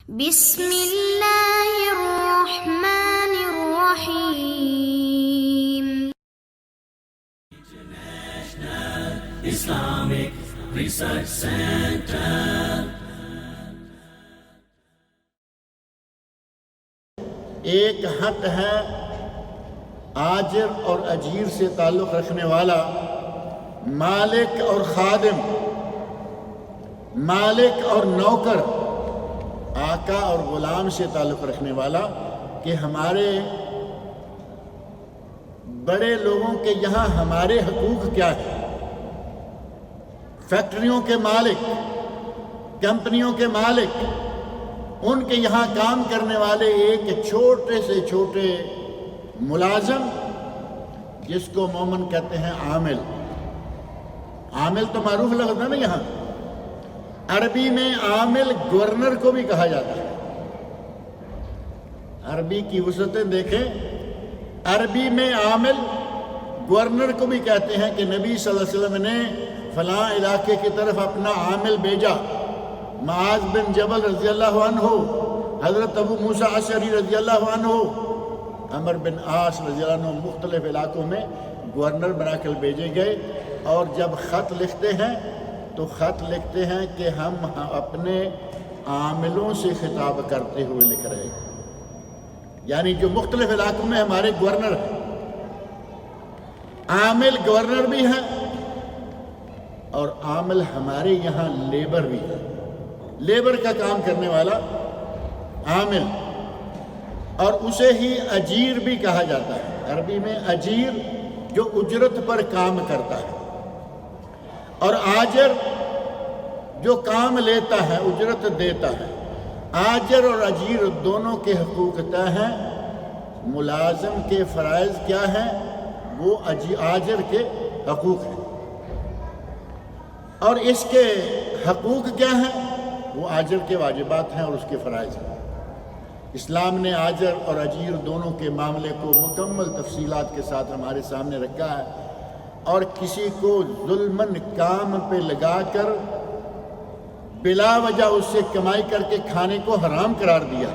بسم اللہ الرحمن الرحیم۔ Islamic Research Center. ایک حق ہے آجر اور اجیر سے تعلق رکھنے والا، مالک اور خادم، مالک اور نوکر، آقا اور غلام سے تعلق رکھنے والا، کہ ہمارے بڑے لوگوں کے یہاں ہمارے حقوق کیا ہیں۔ فیکٹریوں کے مالک، کمپنیوں کے مالک، ان کے یہاں کام کرنے والے ایک چھوٹے سے چھوٹے ملازم، جس کو مومن کہتے ہیں عامل۔ عامل تو معروف لفظ ہے نا یہاں۔ عربی میں عامل گورنر کو بھی کہا جاتا ہے۔ عربی کی وسعتیں دیکھیں، عربی میں عامل گورنر کو بھی کہتے ہیں کہ نبی صلی اللہ علیہ وسلم نے فلاں علاقے کی طرف اپنا عامل بھیجا۔ معاذ بن جبل رضی اللہ عنہ، حضرت ابو موسیٰ اشعری رضی اللہ عنہ، عمر بن عاص رضی اللہ عنہ مختلف علاقوں میں گورنر بنا کر بھیجے گئے۔ اور جب خط لکھتے ہیں تو خط لکھتے ہیں کہ ہم اپنے عاملوں سے خطاب کرتے ہوئے لکھ رہے ہیں، یعنی جو مختلف علاقوں میں ہمارے گورنر ہیں۔ عامل گورنر بھی ہیں اور عامل ہمارے یہاں لیبر بھی ہے۔ لیبر کا کام کرنے والا عامل، اور اسے ہی اجیر بھی کہا جاتا ہے۔ عربی میں اجیر جو اجرت پر کام کرتا ہے، اور آجر جو کام لیتا ہے، اجرت دیتا ہے۔ آجر اور اجیر دونوں کے حقوق طے ہیں۔ ملازم کے فرائض کیا ہیں؟ وہ آجر کے حقوق ہیں، اور اس کے حقوق کیا ہیں؟ وہ آجر کے واجبات ہیں اور اس کے فرائض ہیں۔ اسلام نے آجر اور اجیر دونوں کے معاملے کو مکمل تفصیلات کے ساتھ ہمارے سامنے رکھا ہے، اور کسی کو ظلماً کام پہ لگا کر بلا وجہ اس سے کمائی کر کے کھانے کو حرام قرار دیا۔